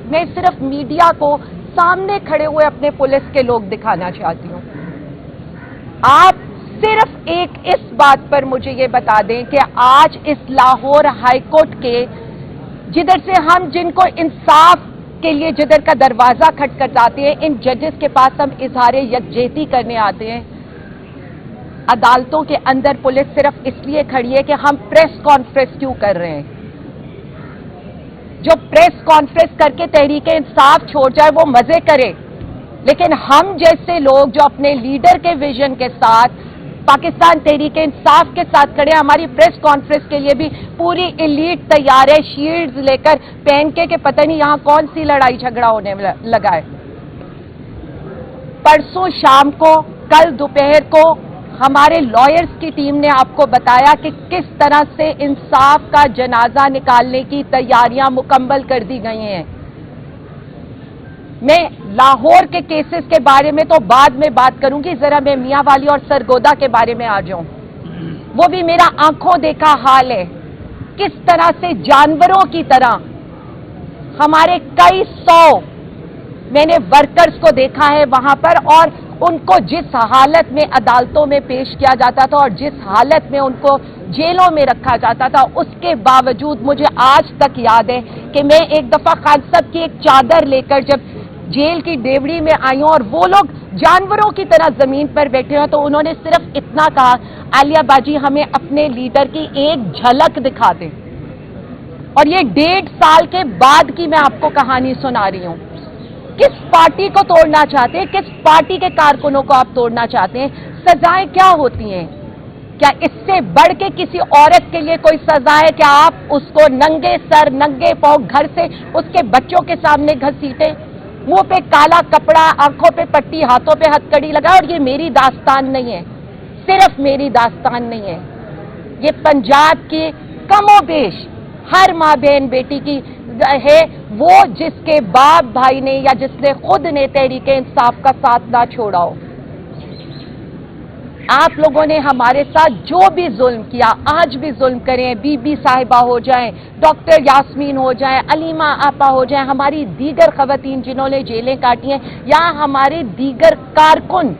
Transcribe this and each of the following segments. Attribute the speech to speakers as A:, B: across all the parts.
A: میں صرف میڈیا کو سامنے کھڑے ہوئے اپنے پولیس کے لوگ دکھانا چاہتی ہوں. آپ صرف ایک اس بات پر مجھے یہ بتا دیں کہ آج اس لاہور ہائی کورٹ کے جدھر سے ہم جن کو انصاف کے لیے جدھر کا دروازہ کھٹکھٹاتے ہیں، ان ججز کے پاس ہم اظہار یکجہتی کرنے آتے ہیں، عدالتوں کے اندر پولیس صرف اس لیے کھڑی ہے کہ ہم پریس کانفرنس کیوں کر رہے ہیں. جو پریس کانفرنس کر کے تحریک انصاف چھوڑ جائے وہ مزے کرے، لیکن ہم جیسے لوگ جو اپنے لیڈر کے ویژن کے ساتھ پاکستان تحریک انصاف کے ساتھ کھڑے، ہماری پریس کانفرنس کے لیے بھی پوری ایلیٹ تیار ہے، شیلڈز لے کر پہن کے کہ پتہ نہیں یہاں کون سی لڑائی جھگڑا ہونے لگا ہے. پرسوں شام کو، کل دوپہر کو ہمارے لائرز کی ٹیم نے آپ کو بتایا کہ کس طرح سے انصاف کا جنازہ نکالنے کی تیاریاں مکمل کر دی گئی ہیں. میں لاہور کے کیسز کے بارے میں تو بعد میں بات کروں گی، ذرا میں میاں والی اور سرگودا کے بارے میں آ جاؤں. وہ بھی میرا آنکھوں دیکھا حال ہے، کس طرح سے جانوروں کی طرح ہمارے کئی سو میں نے ورکرز کو دیکھا ہے وہاں پر، اور ان کو جس حالت میں عدالتوں میں پیش کیا جاتا تھا اور جس حالت میں ان کو جیلوں میں رکھا جاتا تھا، اس کے باوجود مجھے آج تک یاد ہے کہ میں ایک دفعہ خان صاحب کی ایک چادر لے کر جب جیل کی ڈیوڑی میں آئی ہوں اور وہ لوگ جانوروں کی طرح زمین پر بیٹھے ہیں، تو انہوں نے صرف اتنا کہا، عالیہ باجی ہمیں اپنے لیڈر کی ایک جھلک دکھا دیں. اور یہ 1.5 سال کے بعد کی میں آپ کو کہانی سنا رہی ہوں. کس پارٹی کو توڑنا چاہتے ہیں؟ کس پارٹی کے کارکنوں کو آپ توڑنا چاہتے ہیں؟ سزائیں کیا ہوتی ہیں؟ کیا اس سے بڑھ کے کسی عورت کے لیے کوئی سزا ہے کہ آپ اس کو ننگے سر ننگے پاؤں گھر سے اس کے بچوں کے سامنے گھسیٹیں، منہ پہ کالا کپڑا، آنکھوں پہ پٹی، ہاتھوں پہ ہتھ کڑی لگا؟ اور یہ میری داستان نہیں ہے، صرف میری داستان نہیں ہے، یہ پنجاب کی کم و بیش ہر ماں بہن بیٹی کی ہے، وہ جس کے باپ بھائی نے یا جس نے خود نے تحریک انصاف کا ساتھ نہ چھوڑا ہو. آپ لوگوں نے ہمارے ساتھ جو بھی ظلم کیا، آج بھی ظلم کریں، بی بی صاحبہ ہو جائیں، ڈاکٹر یاسمین ہو جائیں، علیمہ آپا ہو جائیں، ہماری دیگر خواتین جنہوں نے جیلیں کاٹی ہیں، یا ہمارے دیگر کارکن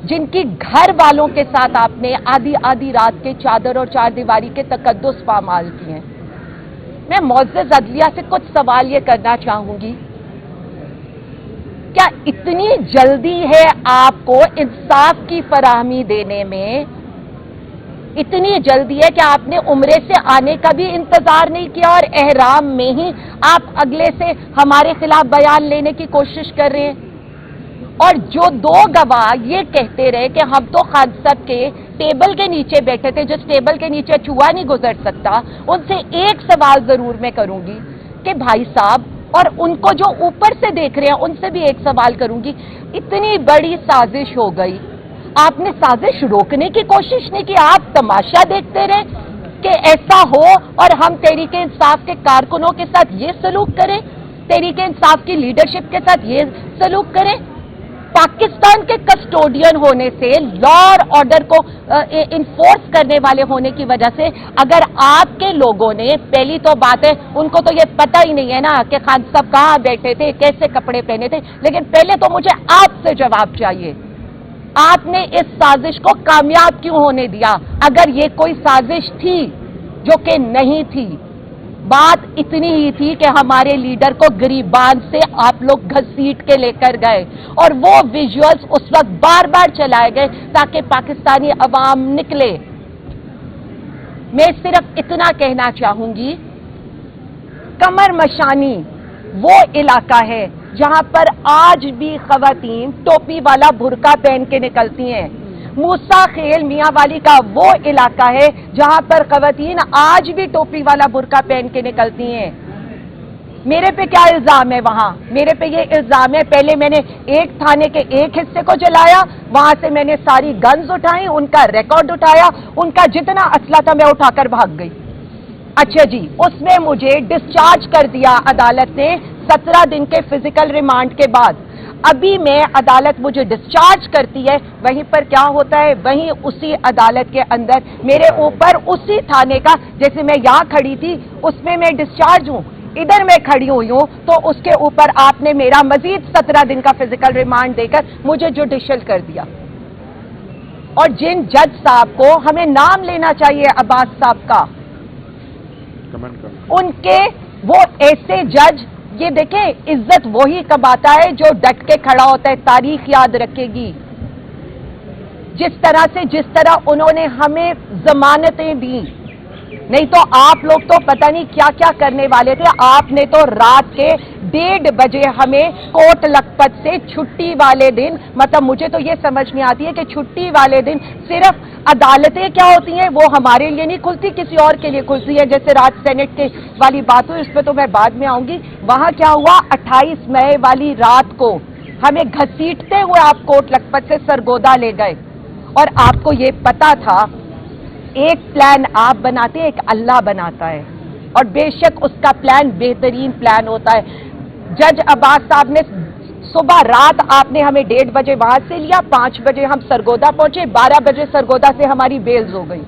A: جن کی گھر والوں کے ساتھ آپ نے آدھی آدھی رات کے چادر اور چار دیواری کے تقدس پامال کیے ہیں. میں معزز عدلیہ سے کچھ سوال یہ کرنا چاہوں گی، کیا اتنی جلدی ہے آپ کو انصاف کی فراہمی دینے میں؟ اتنی جلدی ہے کہ آپ نے عمرے سے آنے کا بھی انتظار نہیں کیا اور احرام میں ہی آپ اگلے سے ہمارے خلاف بیان لینے کی کوشش کر رہے ہیں؟ اور جو 2 گواہ یہ کہتے رہے کہ ہم تو خان صاحب کے ٹیبل کے نیچے بیٹھے تھے، جس ٹیبل کے نیچے چوہا نہیں گزر سکتا، ان سے ایک سوال ضرور میں کروں گی کہ بھائی صاحب، اور ان کو جو اوپر سے دیکھ رہے ہیں ان سے بھی ایک سوال کروں گی، اتنی بڑی سازش ہو گئی، آپ نے سازش روکنے کی کوشش نہیں کی؟ آپ تماشا دیکھتے رہے کہ ایسا ہو اور ہم تحریک انصاف کے کارکنوں کے ساتھ یہ سلوک کریں، تحریک انصاف کی لیڈرشپ کے ساتھ یہ سلوک کریں؟ پاکستان کے کسٹوڈین ہونے سے، لا اور آرڈر کو انفورس کرنے والے ہونے کی وجہ سے، اگر آپ کے لوگوں نے، پہلی تو بات ہے ان کو تو یہ پتہ ہی نہیں ہے نا کہ خان صاحب کہاں بیٹھے تھے، کیسے کپڑے پہنے تھے، لیکن پہلے تو مجھے آپ سے جواب چاہیے، آپ نے اس سازش کو کامیاب کیوں ہونے دیا؟ اگر یہ کوئی سازش تھی، جو کہ نہیں تھی، بات اتنی ہی تھی کہ ہمارے لیڈر کو گریبان سے آپ لوگ گھسیٹ کے لے کر گئے، اور وہ ویژولز اس وقت بار بار چلائے گئے تاکہ پاکستانی عوام نکلے. میں صرف اتنا کہنا چاہوں گی، کمر مشانی وہ علاقہ ہے جہاں پر آج بھی خواتین ٹوپی والا برقع پہن کے نکلتی ہیں. موسیٰ خیل میاں والی کا وہ علاقہ ہے جہاں پر خواتین آج بھی ٹوپی والا برقع پہن کے نکلتی ہیں. میرے پہ کیا الزام ہے وہاں؟ میرے پہ یہ الزام ہے، پہلے میں نے ایک تھانے کے ایک حصے کو جلایا، وہاں سے میں نے ساری گنز اٹھائیں، ان کا ریکارڈ اٹھایا، ان کا جتنا اسلحہ تھا میں اٹھا کر بھاگ گئی. اچھا جی، اس میں مجھے ڈسچارج کر دیا عدالت نے 17 دن کے فزیکل ریمانڈ کے بعد. ابھی میں عدالت مجھے ڈسچارج کرتی ہے، وہیں پر کیا ہوتا ہے، وہیں اسی عدالت کے اندر میرے اوپر اسی تھانے کا، جیسے میں یہاں کھڑی تھی اس میں ڈسچارج ہوں، ادھر میں کھڑی ہوئی ہوں تو اس کے اوپر آپ نے میرا مزید 17 دن کا فزیکل ریمانڈ دے کر مجھے جوڈیشل کر دیا. اور جن جج صاحب کو ہمیں نام لینا چاہیے عباس صاحب کا, ان کے وہ ایسے جج, یہ دیکھیں عزت وہی کماتا ہے جو ڈٹ کے کھڑا ہوتا ہے. تاریخ یاد رکھے گی جس طرح انہوں نے ہمیں ضمانتیں دی, نہیں تو آپ لوگ تو پتہ نہیں کیا کیا کرنے والے تھے. آپ نے تو رات کے 1:30 بجے ہمیں کوٹ لکھپت سے چھٹی والے دن, مطلب مجھے تو یہ سمجھ نہیں آتی ہے کہ چھٹی والے دن صرف عدالتیں کیا ہوتی ہیں وہ ہمارے لیے نہیں کھلتی, کسی اور کے لیے کھلتی ہے. جیسے رات سینٹ کے والی بات ہوئی, اس پہ تو میں بعد میں آؤں گی. وہاں کیا ہوا, 28 مئی والی رات کو ہمیں گھسیٹتے ہوئے آپ کوٹ لکھپت سے سرگودا لے گئے. اور آپ کو یہ پتا تھا ایک پلان آپ بناتے ہیں, ایک اللہ بناتا ہے, اور بے شک اس کا پلان بہترین پلان ہوتا ہے. جج عباس صاحب نے صبح رات آپ نے ہمیں 1:30 بجے وہاں سے لیا, 5 بجے ہم سرگودا پہنچے, 12 بجے سرگودا سے ہماری بیلز ہو گئی.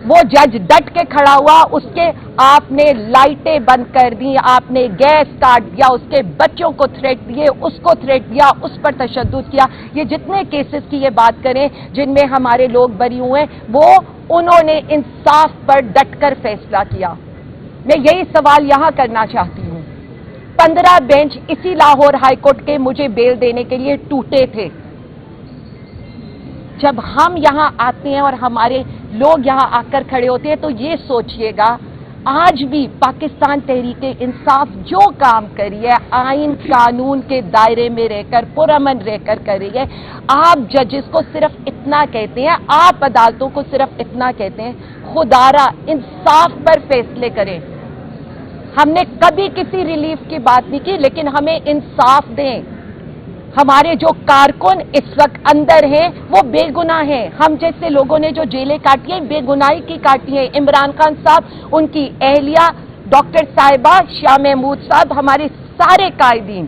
A: وہ جج ڈٹ کے کھڑا ہوا, اس کے آپ نے لائٹیں بند کر دی, آپ نے گیس کاٹ دیا, اس کے بچوں کو تھریٹ دیے, اس کو تھریٹ دیا, اس پر تشدد کیا. یہ جتنے کیسز کی یہ بات کریں جن میں ہمارے لوگ بری ہوئے ہیں, وہ انہوں نے انصاف پر ڈٹ کر فیصلہ کیا. میں یہی سوال یہاں کرنا چاہتی ہوں. 15 بینچ اسی لاہور ہائی کورٹ کے مجھے بیل دینے کے لیے ٹوٹے تھے. جب ہم یہاں آتے ہیں اور ہمارے لوگ یہاں آ کر کھڑے ہوتے ہیں تو یہ سوچئے گا, آج بھی پاکستان تحریک انصاف جو کام کری ہے آئین قانون کے دائرے میں رہ کر پرامن رہ کر کری ہے. آپ ججز کو صرف اتنا کہتے ہیں, آپ عدالتوں کو صرف اتنا کہتے ہیں, خدارا انصاف پر فیصلے کریں. ہم نے کبھی کسی ریلیف کی بات نہیں کی, لیکن ہمیں انصاف دیں. ہمارے جو کارکن اس وقت اندر ہیں وہ بے گناہ ہیں. ہم جیسے لوگوں نے جو جیلیں کاٹی ہیں بے گناہی کی کاٹی ہیں. عمران خان صاحب, ان کی اہلیہ ڈاکٹر صاحبہ, شاہ محمود صاحب, ہمارے سارے قائدین,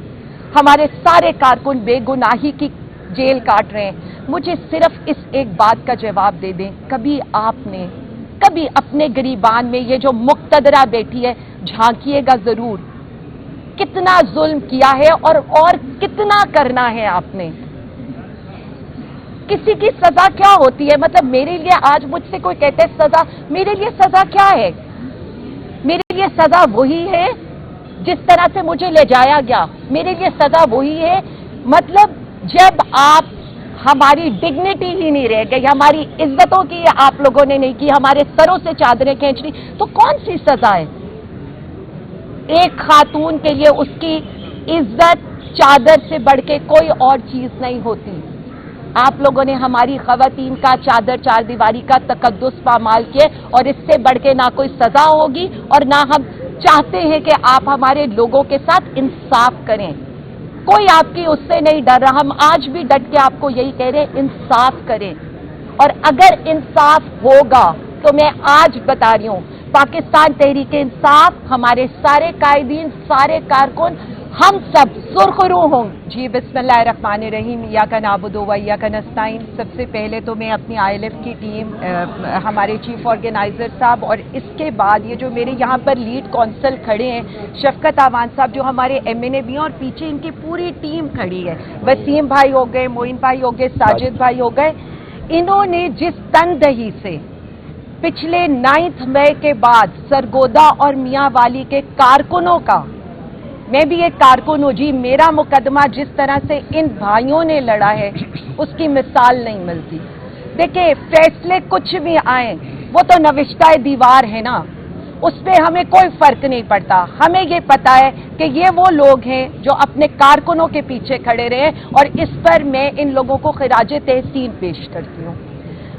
A: ہمارے سارے کارکن بے گناہی کی جیل کاٹ رہے ہیں. مجھے صرف اس ایک بات کا جواب دے دیں, کبھی آپ نے کبھی اپنے گریبان میں یہ جو مقتدرہ بیٹھی ہے جھانکیے گا ضرور, کتنا ظلم کیا ہے اور کتنا کرنا ہے آپ نے. کسی کی سزا کیا ہوتی ہے, مطلب میرے لیے آج مجھ سے کوئی کہتے ہے سزا, میرے لیے سزا کیا ہے؟ میرے لیے سزا وہی ہے جس طرح سے مجھے لے جایا گیا. میرے لیے سزا وہی ہے, مطلب جب آپ, ہماری ڈگنیٹی ہی نہیں رہ گئی, ہماری عزتوں کی آپ لوگوں نے نہیں کی, ہمارے سروں سے چادریں کھینچ لی, تو کون سی سزا ہے؟ ایک خاتون کے لیے اس کی عزت چادر سے بڑھ کے کوئی اور چیز نہیں ہوتی. آپ لوگوں نے ہماری خواتین کا چادر چار دیواری کا تقدس پامال کیے, اور اس سے بڑھ کے نہ کوئی سزا ہوگی اور نہ ہم چاہتے ہیں کہ آپ ہمارے لوگوں کے ساتھ انصاف کریں. کوئی آپ کی اس سے نہیں ڈر رہا. ہم آج بھی ڈٹ کے آپ کو یہی کہہ رہے ہیں, انصاف کریں. اور اگر انصاف ہوگا تو میں آج بتا رہی ہوں, پاکستان تحریک انصاف, ہمارے سارے قائدین, سارے کارکن, ہم سب سرخرو ہوں. جی بسم اللہ الرحمن الرحیم. ایاک نعبد و ایاک نستعین. سب سے پہلے تو میں اپنی ILF کی ٹیم, ہمارے چیف آرگنائزر صاحب, اور اس کے بعد یہ جو میرے یہاں پر لیڈ کونسل کھڑے ہیں شفقت آوان صاحب جو ہمارے MNA بھی ہیں, اور پیچھے ان کی پوری ٹیم کھڑی ہے, وسیم بھائی ہو گئے, معین بھائی ہو گئے, ساجد بھائی ہو گئے. انہوں نے جس تندہی سے پچھلے 9 مئی کے بعد سرگودا اور میاں والی کے کارکنوں کا, میں بھی ایک کارکن ہوں جی, میرا مقدمہ جس طرح سے ان بھائیوں نے لڑا ہے اس کی مثال نہیں ملتی. دیکھیں فیصلے کچھ بھی آئیں وہ تو نوشتہ دیوار ہے نا, اس پہ ہمیں کوئی فرق نہیں پڑتا. ہمیں یہ پتا ہے کہ یہ وہ لوگ ہیں جو اپنے کارکنوں کے پیچھے کھڑے رہے, اور اس پر میں ان لوگوں کو خراج تحسین پیش کرتی ہوں.